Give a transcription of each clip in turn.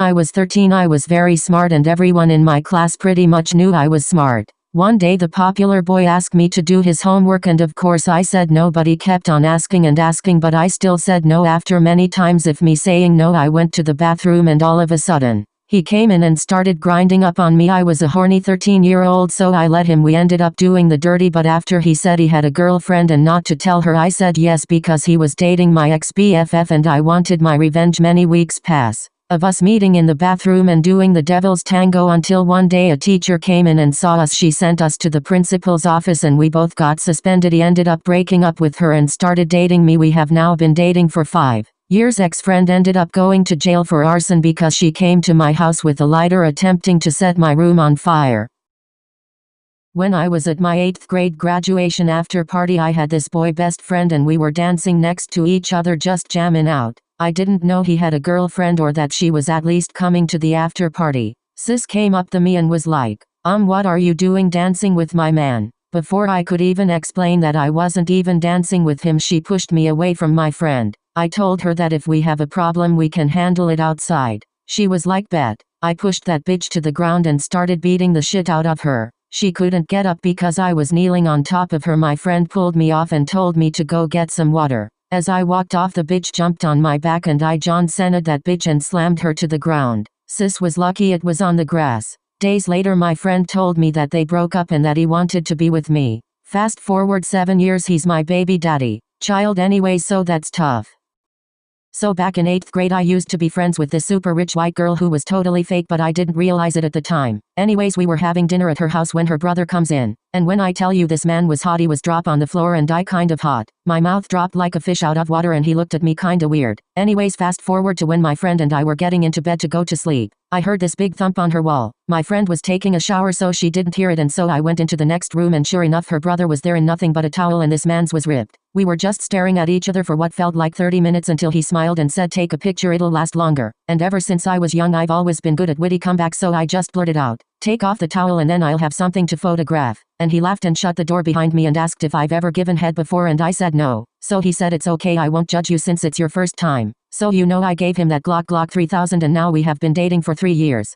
I was 13. I was very smart and everyone in my class pretty much knew I was smart. One day the popular boy asked me to do his homework and of course I said no, but he kept on asking and asking, but I still said no. After many times of me saying no, I went to the bathroom and all of a sudden, he came in and started grinding up on me. I was a horny 13-year-old, so I let him. We ended up doing the dirty, but after he said he had a girlfriend and not to tell her, I said yes because he was dating my ex-BFF and I wanted my revenge. Many weeks pass of us meeting in the bathroom and doing the devil's tango until one day a teacher came in and saw us. She sent us to the principal's office and we both got suspended. He ended up breaking up with her and started dating me. We have now been dating for 5 years. Ex-friend ended up going to jail for arson because she came to my house with a lighter attempting to set my room on fire. When I was at my 8th grade graduation after party, I had this boy best friend and we were dancing next to each other just jamming out. I didn't know he had a girlfriend or that she was at least coming to the after party. Sis came up to me and was like, what are you doing dancing with my man? Before I could even explain that I wasn't even dancing with him, she pushed me away from my friend. I told her that if we have a problem we can handle it outside. She was like, bet. I pushed that bitch to the ground and started beating the shit out of her. She couldn't get up because I was kneeling on top of her. My friend pulled me off and told me to go get some water. As I walked off, the bitch jumped on my back and I John Cena'd that bitch and slammed her to the ground. Sis was lucky it was on the grass. Days later my friend told me that they broke up and that he wanted to be with me. Fast forward 7 years, he's my baby daddy. Child anyway, so that's tough. So back in 8th grade I used to be friends with this super rich white girl who was totally fake, but I didn't realize it at the time. Anyways, we were having dinner at her house when her brother comes in. And when I tell you this man was hot, he was drop on the floor and I kind of hot. My mouth dropped like a fish out of water and he looked at me kinda weird. Anyways, fast forward to when my friend and I were getting into bed to go to sleep. I heard this big thump on her wall. My friend was taking a shower so she didn't hear it, and so I went into the next room and sure enough her brother was there in nothing but a towel and this man's was ripped. We were just staring at each other for what felt like 30 minutes until he smiled and said, "Take a picture, it'll last longer." And ever since I was young I've always been good at witty comebacks, so I just blurted out, "Take off the towel and then I'll have something to photograph." And he laughed and shut the door behind me and asked if I've ever given head before, and I said no. So he said, "It's okay, I won't judge you since it's your first time." So you know, I gave him that Glock 3000 and now we have been dating for 3 years.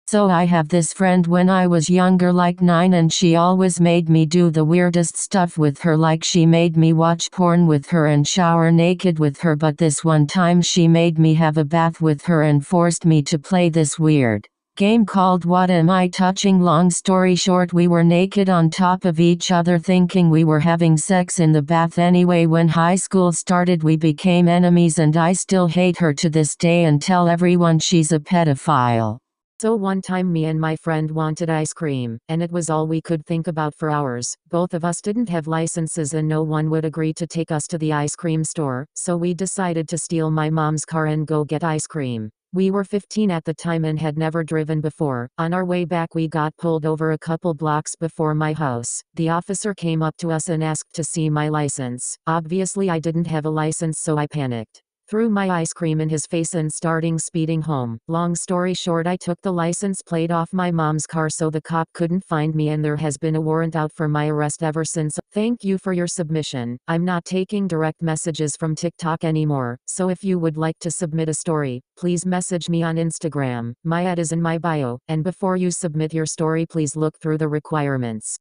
So I have this friend when I was younger, like 9, and she always made me do the weirdest stuff with her, like she made me watch porn with her and shower naked with her, but this one time she made me have a bath with her and forced me to play this weird game called What Am I Touching? Long story short, we were naked on top of each other thinking we were having sex in the bath. Anyway, when high school started we became enemies and I still hate her to this day and tell everyone she's a pedophile. So one time me and my friend wanted ice cream, and it was all we could think about for hours. Both of us didn't have licenses and no one would agree to take us to the ice cream store, so we decided to steal my mom's car and go get ice cream. We were 15 at the time and had never driven before. On our way back we got pulled over a couple blocks before my house. The officer came up to us and asked to see my license. Obviously I didn't have a license, so I panicked. Threw my ice cream in his face and starting speeding home. Long story short, I took the license plate off my mom's car so the cop couldn't find me, and there has been a warrant out for my arrest ever since. Thank you for your submission. I'm not taking direct messages from TikTok anymore, so if you would like to submit a story, please message me on Instagram. My ad is in my bio, and before you submit your story please look through the requirements.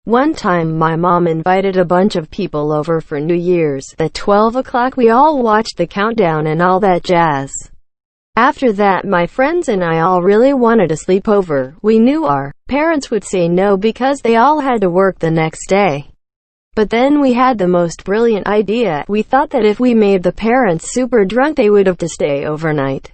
One time my mom invited a bunch of people over for New Year's. At 12 o'clock we all watched the countdown and all that jazz. After that my friends and I all really wanted a sleepover. We knew our parents would say no because they all had to work the next day. But then we had the most brilliant idea. We thought that if we made the parents super drunk they would have to stay overnight.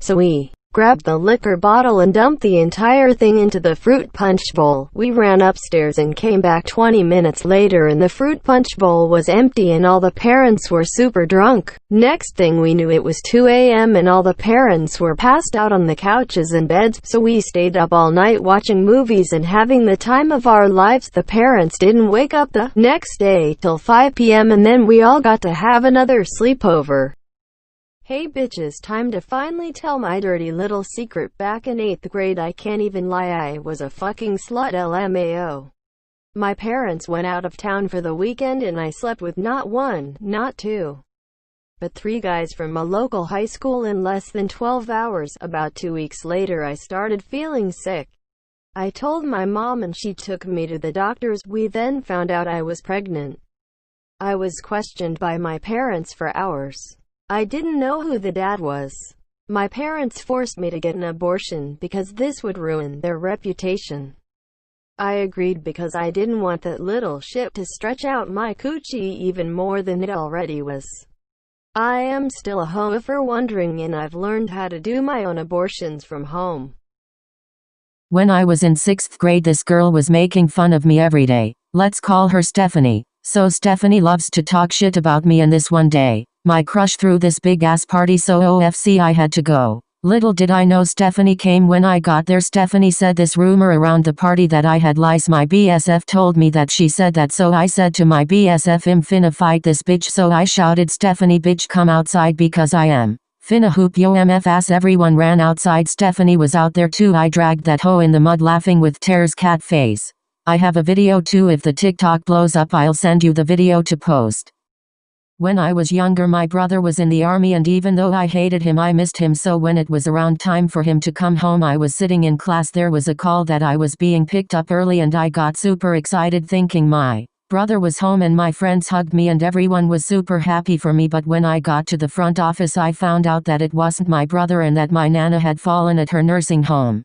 So we grabbed the liquor bottle and dumped the entire thing into the fruit punch bowl. We ran upstairs and came back 20 minutes later and the fruit punch bowl was empty and all the parents were super drunk. Next thing we knew it was 2 a.m. and all the parents were passed out on the couches and beds, so we stayed up all night watching movies and having the time of our lives. The parents didn't wake up the next day till 5 p.m. and then we all got to have another sleepover. Hey bitches, time to finally tell my dirty little secret. Back in 8th grade I can't even lie, I was a fucking slut, LMAO. My parents went out of town for the weekend and I slept with not one, not two, but three guys from a local high school in less than 12 hours. About 2 weeks later I started feeling sick. I told my mom and she took me to the doctors. We then found out I was pregnant. I was questioned by my parents for hours. I didn't know who the dad was. My parents forced me to get an abortion because this would ruin their reputation. I agreed because I didn't want that little shit to stretch out my coochie even more than it already was. I am still a hoe for wondering, and I've learned how to do my own abortions from home. When I was in 6th grade, this girl was making fun of me every day. Let's call her Stephanie. So Stephanie loves to talk shit about me, and this one day, my crush threw this big ass party, so OFC I had to go. Little did I know Stephanie came. When I got there, Stephanie said this rumor around the party that I had lice. My BSF told me that she said that, so I said to my BSF, I'm finna fight this bitch. So I shouted, Stephanie bitch, come outside because I am finna hoop yo MF ass. Everyone ran outside. Stephanie was out there too. I dragged that hoe in the mud laughing with tears cat face. I have a video too. If the TikTok blows up, I'll send you the video to post. When I was younger, my brother was in the army, and even though I hated him, I missed him. So when it was around time for him to come home, I was sitting in class. There was a call that I was being picked up early, and I got super excited thinking my brother was home, and my friends hugged me and everyone was super happy for me. But when I got to the front office, I found out that it wasn't my brother and that my nana had fallen at her nursing home.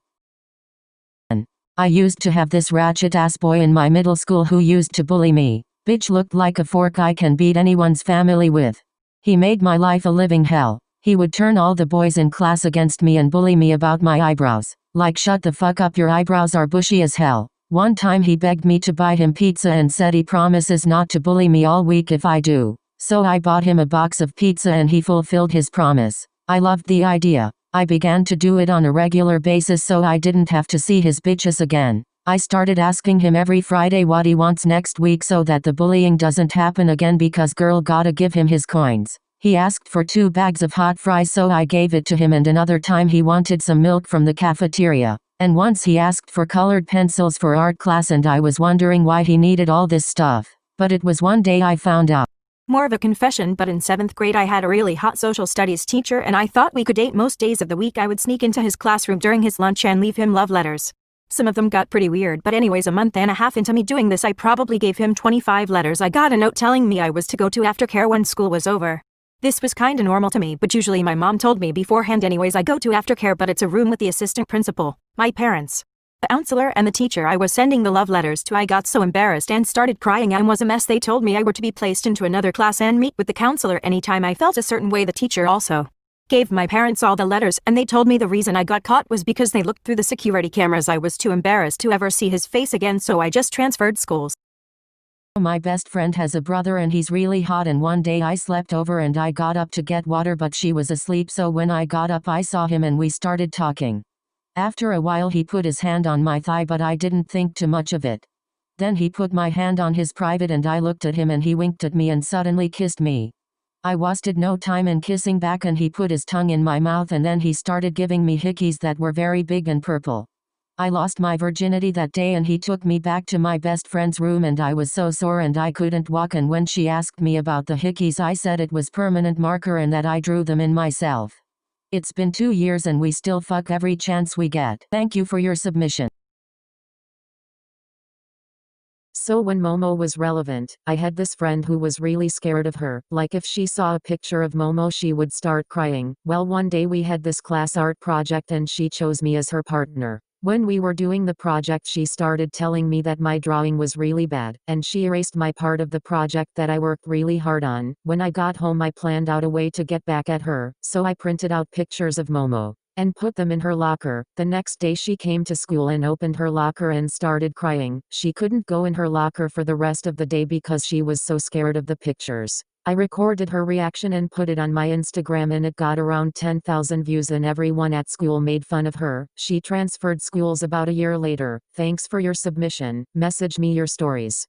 I used to have this ratchet ass boy in my middle school who used to bully me. Bitch looked like a fork I can beat anyone's family with. He made my life a living hell. He would turn all the boys in class against me and bully me about my eyebrows. Like, shut the fuck up, your eyebrows are bushy as hell. One time he begged me to buy him pizza and said he promises not to bully me all week if I do. So I bought him a box of pizza and he fulfilled his promise. I loved the idea. I began to do it on a regular basis so I didn't have to see his bitches again. I started asking him every Friday what he wants next week so that the bullying doesn't happen again, because girl gotta give him his coins. He asked for 2 bags of hot fries, so I gave it to him, and another time he wanted some milk from the cafeteria. And once he asked for colored pencils for art class, and I was wondering why he needed all this stuff. But it was one day I found out. More of a confession, but in 7th grade I had a really hot social studies teacher and I thought we could date. Most days of the week I would sneak into his classroom during his lunch and leave him love letters. Some of them got pretty weird, but anyways, a month and a half into me doing this, I probably gave him 25 letters. I got a note telling me I was to go to aftercare when school was over. This was kinda normal to me, but usually my mom told me beforehand. Anyways, I go to aftercare, but it's a room with the assistant principal, my parents, the counselor, and the teacher I was sending the love letters to. I got so embarrassed and started crying and was a mess. They told me I were to be placed into another class and meet with the counselor anytime I felt a certain way. The teacher also gave my parents all the letters, and they told me the reason I got caught was because they looked through the security cameras. I was too embarrassed to ever see his face again, so I just transferred schools. My best friend has a brother and he's really hot, and one day I slept over and I got up to get water, but she was asleep, so when I got up I saw him and we started talking. After a while he put his hand on my thigh, but I didn't think too much of it. Then he put my hand on his private and I looked at him and he winked at me and suddenly kissed me. I wasted no time in kissing back, and he put his tongue in my mouth and then he started giving me hickeys that were very big and purple. I lost my virginity that day, and he took me back to my best friend's room and I was so sore and I couldn't walk, and when she asked me about the hickeys I said it was permanent marker and that I drew them in myself. It's been 2 years and we still fuck every chance we get. Thank you for your submission. So when Momo was relevant, I had this friend who was really scared of her. Like if she saw a picture of Momo she would start crying. Well, one day we had this class art project and she chose me as her partner. When we were doing the project she started telling me that my drawing was really bad, and she erased my part of the project that I worked really hard on. When I got home I planned out a way to get back at her, so I printed out pictures of Momo and put them in her locker. The next day she came to school and opened her locker and started crying. She couldn't go in her locker for the rest of the day because she was so scared of the pictures. I recorded her reaction and put it on my Instagram and it got around 10,000 views and everyone at school made fun of her. She transferred schools about a year later. Thanks for your submission. Message me your stories.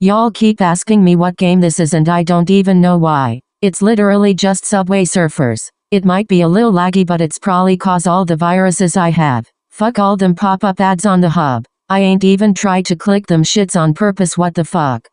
Y'all keep asking me what game this is and I don't even know why. It's literally just Subway Surfers. It might be a little laggy, but it's probably cause all the viruses I have. Fuck all them pop-up ads on the hub. I ain't even tried to click them shits on purpose, what the fuck.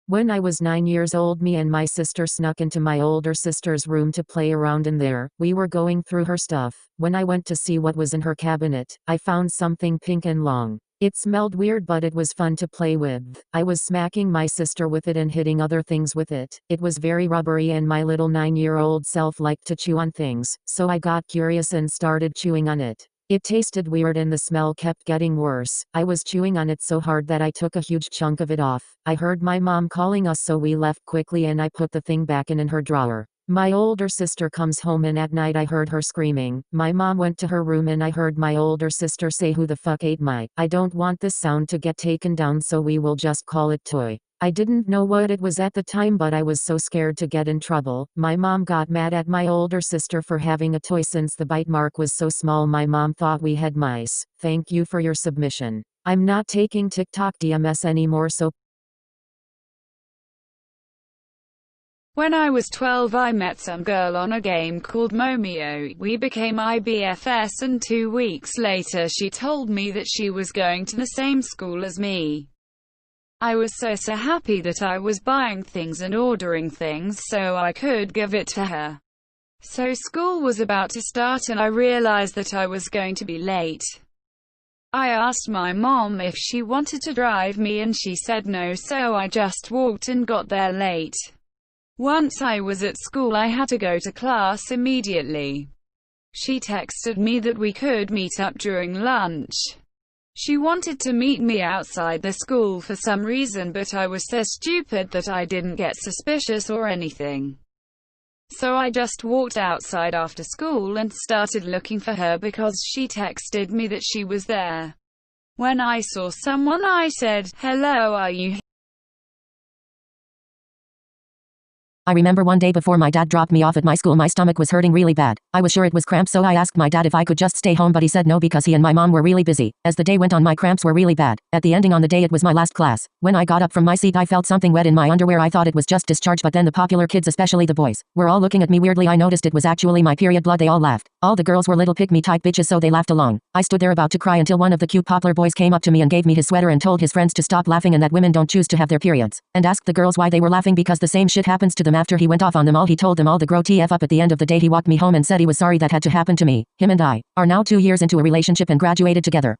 When I was 9 years old, me and my sister snuck into my older sister's room to play around in there. We were going through her stuff. When I went to see what was in her cabinet, I found something pink and long. It smelled weird, but it was fun to play with. I was smacking my sister with it and hitting other things with it. It was very rubbery and my little 9-year-old self liked to chew on things, so I got curious and started chewing on it. It tasted weird and the smell kept getting worse. I was chewing on it so hard that I took a huge chunk of it off. I heard my mom calling us, so we left quickly and I put the thing back in her drawer. My older sister comes home and at night I heard her screaming. My mom went to her room and I heard my older sister say, "Who the fuck ate my? I don't want this sound to get taken down, so we will just call it toy." I didn't know what it was at the time, but I was so scared to get in trouble. My mom got mad at my older sister for having a toy since the bite mark was so small. My mom thought we had mice. Thank you for your submission. I'm not taking TikTok DMS anymore, so. When I was 12, I met some girl on a game called Momeo. We became IBFS and 2 weeks later she told me that she was going to the same school as me. I was so happy that I was buying things and ordering things so I could give it to her. So school was about to start and I realized that I was going to be late. I asked my mom if she wanted to drive me and she said no, so I just walked and got there late. Once I was at school, I had to go to class immediately. She texted me that we could meet up during lunch. She wanted to meet me outside the school for some reason, but I was so stupid that I didn't get suspicious or anything. So I just walked outside after school and started looking for her because she texted me that she was there. When I saw someone, I said, "Hello, are you here?" I remember one day before my dad dropped me off at my school, my stomach was hurting really bad. I was sure it was cramps, so I asked my dad if I could just stay home, but he said no because he and my mom were really busy. As the day went on, my cramps were really bad. At the ending on the day, it was my last class. When I got up from my seat, I felt something wet in my underwear. I thought it was just discharge, but then the popular kids, especially the boys, were all looking at me weirdly. I noticed it was actually my period blood. They all laughed. All the girls were little pick-me type bitches, so they laughed along. I stood there about to cry until one of the cute popular boys came up to me and gave me his sweater and told his friends to stop laughing and that women don't choose to have their periods, and asked the girls why they were laughing because the same shit happens to them. After he went off on them all, he told them all to grow TF up. At the end of the day, he walked me home and said he was sorry that had to happen to me. Him and I are now 2 years into a relationship and graduated together.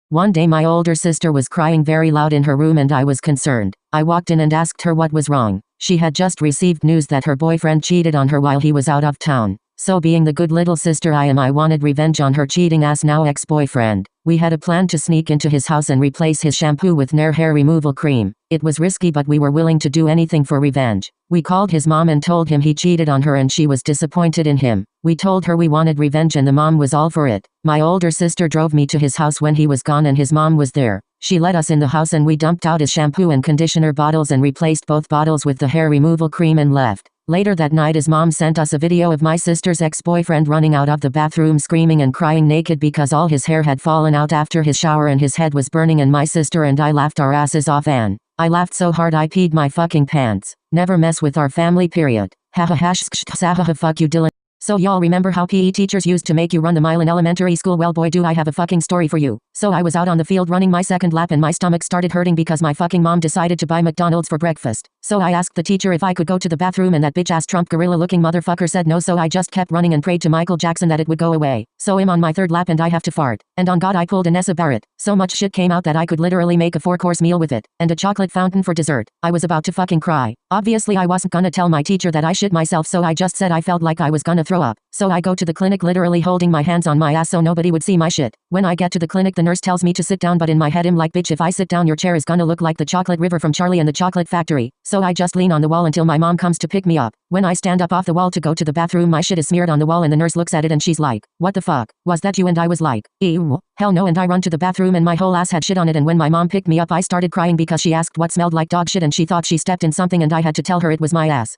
One day my older sister was crying very loud in her room and I was concerned. I walked in and asked her what was wrong. She had just received news that her boyfriend cheated on her while he was out of town. So being the good little sister I am, I wanted revenge on her cheating ass now ex-boyfriend. We had a plan to sneak into his house and replace his shampoo with Nair hair removal cream. It was risky, but we were willing to do anything for revenge. We called his mom and told him he cheated on her and she was disappointed in him. We told her we wanted revenge and the mom was all for it. My older sister drove me to his house when he was gone and his mom was there. She let us in the house and we dumped out his shampoo and conditioner bottles and replaced both bottles with the hair removal cream and left. Later that night his mom sent us a video of my sister's ex-boyfriend running out of the bathroom screaming and crying naked because all his hair had fallen out after his shower and his head was burning, and my sister and I laughed our asses off, and I laughed so hard I peed my fucking pants. Never mess with our family, period. Haha hash fuck you Dylan. So y'all remember how PE teachers used to make you run the mile in elementary school? Well boy, do I have a fucking story for you. So I was out on the field running my second lap and my stomach started hurting because my fucking mom decided to buy McDonald's for breakfast. So I asked the teacher if I could go to the bathroom and that bitch ass Trump gorilla looking motherfucker said no, so I just kept running and prayed to Michael Jackson that it would go away. So I'm on my third lap and I have to fart. And on God I pulled a Nessa Barrett. So much shit came out that I could literally make a 4-course meal with it. And a chocolate fountain for dessert. I was about to fucking cry. Obviously I wasn't gonna tell my teacher that I shit myself, so I just said I felt like I was gonna throw up. So I go to the clinic literally holding my hands on my ass so nobody would see my shit. When I get to the clinic the nurse tells me to sit down, but in my head I'm like, bitch, if I sit down your chair is gonna look like the chocolate river from Charlie and the Chocolate Factory. So I just lean on the wall until my mom comes to pick me up. When I stand up off the wall to go to the bathroom, my shit is smeared on the wall and the nurse looks at it and she's like, what the fuck? Was that you? And I was like, ew, hell no, and I run to the bathroom and my whole ass had shit on it, and when my mom picked me up I started crying because she asked what smelled like dog shit and she thought she stepped in something and I had to tell her it was my ass.